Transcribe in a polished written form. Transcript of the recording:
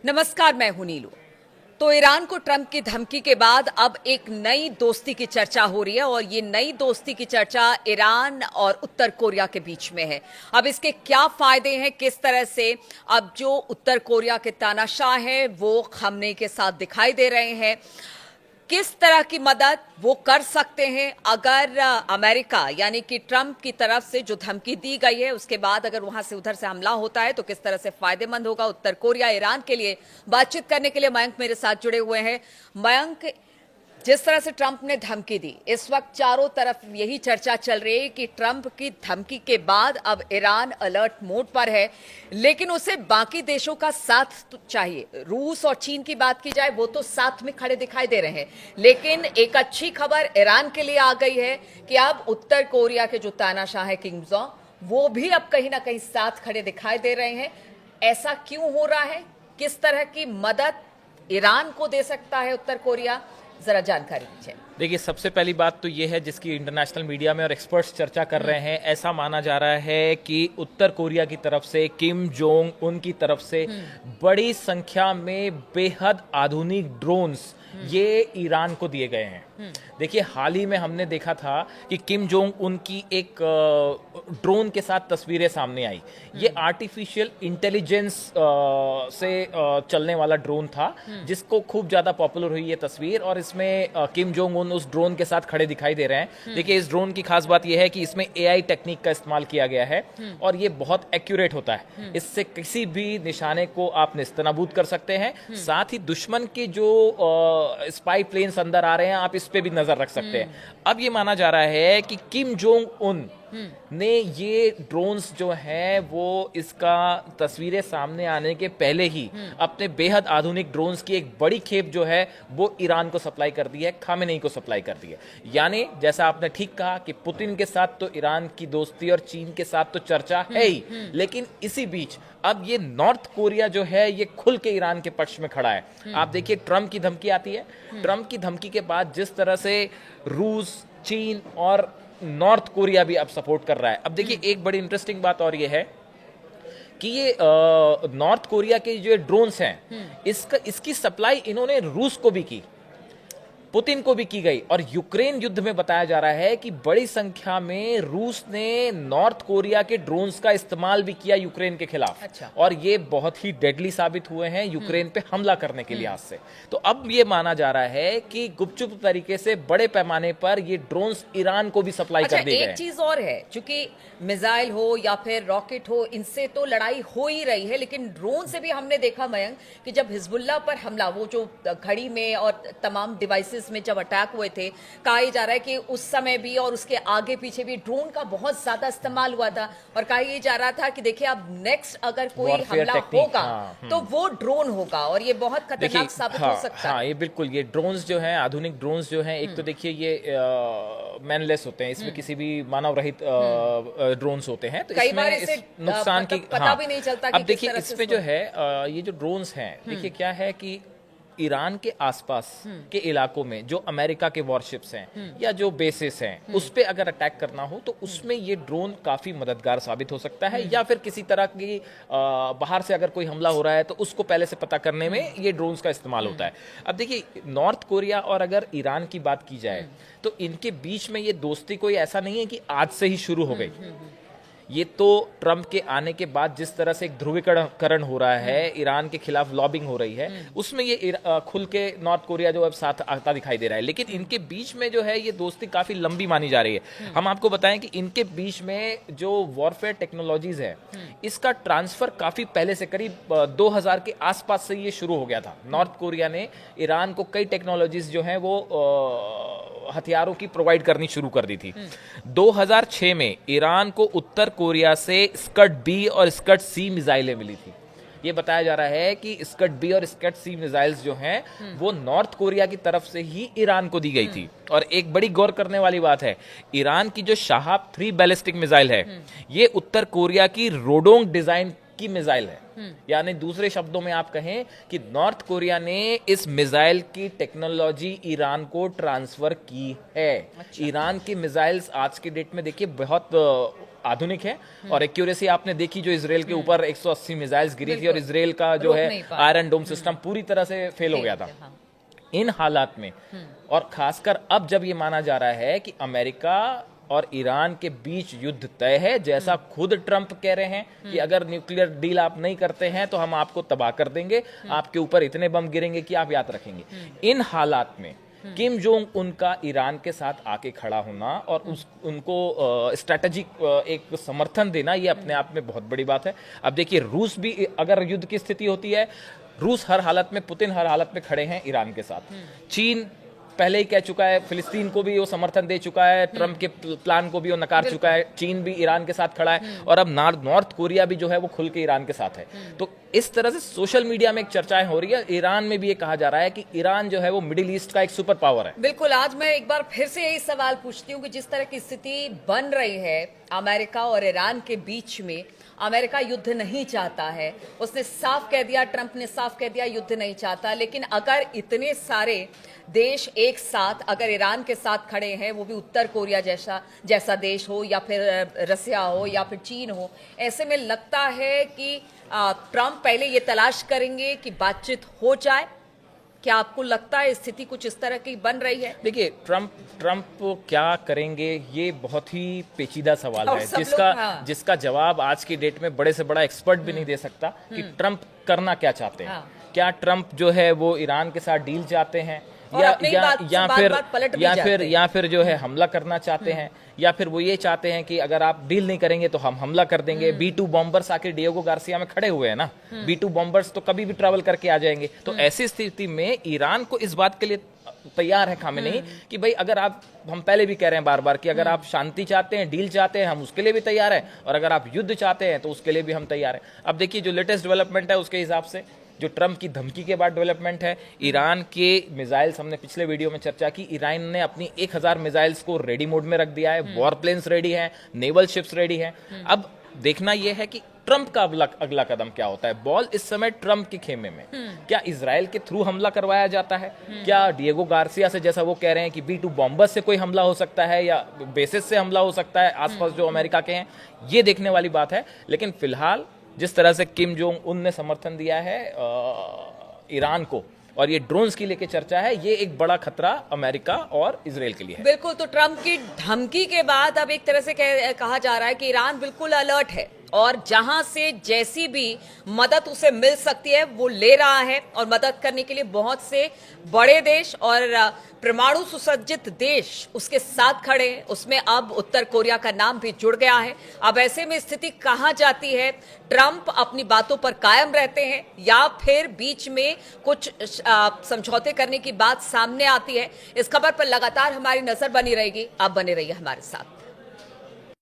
नमस्कार, मैं हूं नीलू। तो ईरान को ट्रंप की धमकी के बाद अब एक नई दोस्ती की चर्चा हो रही है और ये नई दोस्ती की चर्चा ईरान और उत्तर कोरिया के बीच में है। अब इसके क्या फायदे हैं, किस तरह से अब जो उत्तर कोरिया के तानाशाह हैं वो खामनेई के साथ दिखाई दे रहे हैं, किस तरह की मदद वो कर सकते हैं अगर अमेरिका यानी कि ट्रंप की तरफ से जो धमकी दी गई है उसके बाद अगर वहां से उधर से हमला होता है तो किस तरह से फायदेमंद होगा उत्तर कोरिया ईरान के लिए। बातचीत करने के लिए मयंक मेरे साथ जुड़े हुए हैं। मयंक, जिस तरह से ट्रंप ने धमकी दी, इस वक्त चारों तरफ यही चर्चा चल रही है कि ट्रंप की धमकी के बाद अब ईरान अलर्ट मोड पर है, लेकिन उसे बाकी देशों का साथ तो चाहिए। रूस और चीन की बात की जाए वो तो साथ में खड़े दिखाई दे रहे हैं, लेकिन एक अच्छी खबर ईरान के लिए आ गई है कि अब उत्तर कोरिया के जो तानाशाह है किम जोंग, वो भी अब कहीं ना कहीं साथ खड़े दिखाई दे रहे हैं। ऐसा क्यों हो रहा है? किस तरह की मदद ईरान को दे सकता है उत्तर कोरिया? जरा जानकारी दीजिए। देखिए, सबसे पहली बात तो ये है जिसकी इंटरनेशनल मीडिया में और एक्सपर्ट्स चर्चा कर रहे हैं। ऐसा माना जा रहा है कि उत्तर कोरिया की तरफ से, किम जोंग उन की तरफ से बड़ी संख्या में बेहद आधुनिक ड्रोन्स ये ईरान को दिए गए हैं। देखिए, हाल ही में हमने देखा था कि किम जोंग उनकी एक ड्रोन के साथ तस्वीरें सामने आई। ये आर्टिफिशियल इंटेलिजेंस से चलने वाला ड्रोन था जिसको खूब ज्यादा पॉपुलर हुई ये तस्वीर, और इसमें किम जोंग उन उस ड्रोन के साथ खड़े दिखाई दे रहे हैं। देखिए, इस ड्रोन की खास बात यह है कि इसमें एआई टेक्निक का इस्तेमाल किया गया है और ये बहुत एक्यूरेट होता है। इससे किसी भी निशाने को आप निस्तनाबूद कर सकते हैं। साथ ही दुश्मन के जो स्पाई प्लेन्स अंदर आ रहे हैं, आप इस पे भी नजर रख सकते हैं। अब ये माना जा रहा है कि किम जोंग उन ने ये ड्रोन्स जो हैं वो इसका तस्वीरें सामने आने के पहले ही अपने बेहद आधुनिक ड्रोन्स की एक बड़ी खेप जो है वो ईरान को सप्लाई कर दी है, खामेनेई को सप्लाई कर दी है। यानी जैसा आपने ठीक कहा कि पुतिन के साथ तो ईरान की दोस्ती और चीन के साथ तो चर्चा है ही, लेकिन इसी बीच अब ये नॉर्थ कोरिया जो है ये खुल के ईरान के पक्ष में खड़ा है। आप देखिए, ट्रंप की धमकी आती है। ट्रंप की धमकी के बाद जिस तरह से रूस, चीन और नॉर्थ कोरिया भी अब सपोर्ट कर रहा है। अब देखिए, एक बड़ी इंटरेस्टिंग बात और ये है कि ये नॉर्थ कोरिया के जो ड्रोन्स हैं इसकी सप्लाई इन्होंने रूस को भी की, पुतिन को भी की गई, और यूक्रेन युद्ध में बताया जा रहा है कि बड़ी संख्या में रूस ने नॉर्थ कोरिया के ड्रोन्स का इस्तेमाल भी किया यूक्रेन के खिलाफ। अच्छा। और ये बहुत ही डेडली साबित हुए हैं यूक्रेन पे हमला करने के लिहाज से। तो अब ये माना जा रहा है कि गुपचुप तरीके से बड़े पैमाने पर ये ड्रोन्स ईरान को भी सप्लाई कर दिए गए। एक चीज और है, चूंकि मिसाइल हो या फिर रॉकेट हो, इनसे तो लड़ाई हो ही रही है, लेकिन ड्रोन से भी हमने देखा मयंक कि जब हिजबुल्लाह पर हमला, वो जो घड़ी में और तमाम डिवाइसेस में जब अटैक हुए थे, कहा जा रहा है कि उस समय भी और उसके आगे पीछे भी ड्रोन का बहुत ज्यादा इस्तेमाल हुआ था, और कहा यह जा रहा था कि देखिए अब नेक्स्ट अगर कोई हमला होगा तो वो ड्रोन होगा और ये बहुत खतरनाक साबित हो सकता है। हाँ, ये बिल्कुल, ये ड्रोन्स जो हैं, आधुनिक ड्रोन्स जो हैं, एक तो देखिए ये मैनलेस होते हैं, इसमें किसी भी मानव रहित ड्रोन्स होते हैं, तो कई बार इसमें इस नुकसान की पता भी नहीं चलता। अब देखिए, इसमें जो है ये जो ड्रोन्स हैं, देखिए क्या है कि ईरान के आसपास के इलाकों में जो अमेरिका के वॉरशिप्स हैं या जो बेसिस हैं उस पे अगर अटैक करना हो तो उसमें ये ड्रोन काफी मददगार साबित हो सकता है। या फिर किसी तरह की बाहर से अगर कोई हमला हो रहा है तो उसको पहले से पता करने में ये ड्रोन्स का इस्तेमाल होता है। अब देखिए, नॉर्थ कोरिया और अगर ईरान की बात की जाए तो इनके बीच में ये दोस्ती कोई ऐसा नहीं है कि आज से ही शुरू हो गई। ये तो ट्रंप के आने के बाद जिस तरह से एक ध्रुवीकरण हो रहा है, ईरान के खिलाफ लॉबिंग हो रही है, उसमें ये खुल के नॉर्थ कोरिया जो अब साथ आता दिखाई दे रहा है। लेकिन इनके बीच में जो है ये दोस्ती काफी लंबी मानी जा रही है। हम आपको बताएं कि इनके बीच में जो वॉरफेयर टेक्नोलॉजीज है इसका ट्रांसफर काफी पहले से, करीब 2000 के आसपास से ये शुरू हो गया था। नॉर्थ कोरिया ने ईरान को कई टेक्नोलॉजीज जो है वो हथियारों की प्रोवाइड करनी शुरू कर दी थी। 2006 में ईरान को उत्तर कोरिया से स्कड बी और स्कड सी मिसाइलें मिली थी। ये बताया जा रहा है कि स्कड बी और स्कड सी मिसाइल्स जो हैं वो नॉर्थ कोरिया की तरफ से ही ईरान को दी गई थी। और एक बड़ी गौर करने वाली बात है, ईरान की जो शाहाब 3 बैलिस्टिक मिसाइल है ये उत्तर कोरिया की रोडोंग डिजाइन की मिसाइल है। यानी दूसरे शब्दों में आप कहें कि नॉर्थ कोरिया ने इस मिसाइल की टेक्नोलॉजी ईरान को ट्रांसफर की है। ईरान की मिसाइल्स आज के डेट में देखिए बहुत आधुनिक है और एक्यूरेसी आपने देखी जो इसराइल के ऊपर 180 मिसाइल्स गिरी थी और इसराइल का जो रोक है नहीं पाया। आयरन डोम सिस्टम पूरी तरह से फेल हो गया था। हाँ। इन हालात में और खासकर अब जब ये माना जा रहा है कि अमेरिका और ईरान के बीच युद्ध तय है, जैसा खुद ट्रंप कह रहे हैं कि अगर न्यूक्लियर डील आप नहीं करते हैं तो हम आपको तबाह कर देंगे, आपके ऊपर इतने बम गिरेंगे कि आप याद रखेंगे। इन हालात में किम जोंग उनका ईरान के साथ आके खड़ा होना और उनको स्ट्रेटेजिक एक समर्थन देना, ये अपने आप में बहुत बड़ी बात है। अब देखिए, रूस भी अगर युद्ध की स्थिति होती है, रूस हर हालत में, पुतिन हर हालत में खड़े हैं ईरान के साथ। चीन पहले ही कह चुका है, फिलिस्तीन को भी वो समर्थन दे चुका है, ट्रंप के प्लान को भी वो नकार चुका है। चीन भी ईरान के साथ खड़ा है और अब नॉर्थ कोरिया भी जो है वो खुल के ईरान के साथ है। तो इस तरह से सोशल मीडिया में एक चर्चाएं हो रही है। ईरान में भी ये कहा जा रहा है कि ईरान जो है वो मिडिल ईस्ट का एक सुपर पावर है। बिल्कुल। आज मैं एक बार फिर से यही सवाल पूछती हूँ कि जिस तरह की स्थिति बन रही है अमेरिका और ईरान के बीच में, अमेरिका युद्ध नहीं चाहता है, उसने साफ कह दिया, ट्रंप ने साफ कह दिया युद्ध नहीं चाहता, लेकिन अगर इतने सारे देश एक साथ अगर ईरान के साथ खड़े हैं, वो भी उत्तर कोरिया जैसा देश हो या फिर रसिया हो या फिर चीन हो, ऐसे में लगता है कि ट्रंप पहले ये तलाश करेंगे कि बातचीत हो जाए। क्या आपको लगता है स्थिति कुछ इस तरह की बन रही है? देखिए, ट्रंप क्या करेंगे ये बहुत ही पेचीदा सवाल और है, सब लोग, जिसका जवाब आज की डेट में बड़े से बड़ा एक्सपर्ट भी नहीं दे सकता कि ट्रंप करना क्या चाहते हैं। क्या ट्रंप जो है वो ईरान के साथ डील चाहते हैं या फिर जो है हमला करना चाहते हैं, या फिर वो ये चाहते हैं कि अगर आप डील नहीं करेंगे तो हम हमला कर देंगे। B2 बॉम्बर्स आके डिएगो गार्सिया में खड़े हुए हैं ना, B2 बॉम्बर्स तो कभी भी ट्रैवल करके आ जाएंगे। तो ऐसी स्थिति में ईरान को इस बात के लिए तैयार है खामेनेई कि भाई अगर आप, हम पहले भी कह रहे हैं बार बार कि अगर आप शांति चाहते हैं, डील चाहते हैं, हम उसके लिए भी तैयार है, और अगर आप युद्ध चाहते हैं तो उसके लिए भी हम तैयार हैं। अब देखिए, जो लेटेस्ट डेवलपमेंट है उसके हिसाब से, जो ट्रंप की धमकी के बाद डेवलपमेंट है, ईरान के मिसाइल्स, हमने पिछले वीडियो में चर्चा की, ईरान ने अपनी 1000 मिसाइल्स को रेडी मोड में रख दिया है, वॉर प्लेन्स रेडी हैं, नेवल शिप्स रेडी हैं। अब देखना यह है कि ट्रंप का अगला कदम क्या होता है। बॉल इस समय ट्रंप के खेमे में। क्या इजराइल के थ्रू हमला करवाया जाता है? क्या डिएगो गार्सिया से, जैसा वो कह रहे हैं कि B2 बॉम्बर्स से कोई हमला हो सकता है या बेसिस से हमला हो सकता है आसपास जो अमेरिका के हैं? ये देखने वाली बात है। लेकिन फिलहाल जिस तरह से किम जोंग उन ने समर्थन दिया है ईरान को, और ये ड्रोन्स की लेके चर्चा है, ये एक बड़ा खतरा अमेरिका और इजराइल के लिए है। बिल्कुल। तो ट्रंप की धमकी के बाद अब एक तरह से कहा जा रहा है कि ईरान बिल्कुल अलर्ट है और जहां से जैसी भी मदद उसे मिल सकती है वो ले रहा है, और मदद करने के लिए बहुत से बड़े देश और परमाणु सुसज्जित देश उसके साथ खड़े हैं। उसमें अब उत्तर कोरिया का नाम भी जुड़ गया है। अब ऐसे में स्थिति कहां जाती है? ट्रंप अपनी बातों पर कायम रहते हैं या फिर बीच में कुछ समझौते करने की बात सामने आती है? इस खबर पर लगातार हमारी नजर बनी रहेगी। आप बने रहिए हमारे साथ।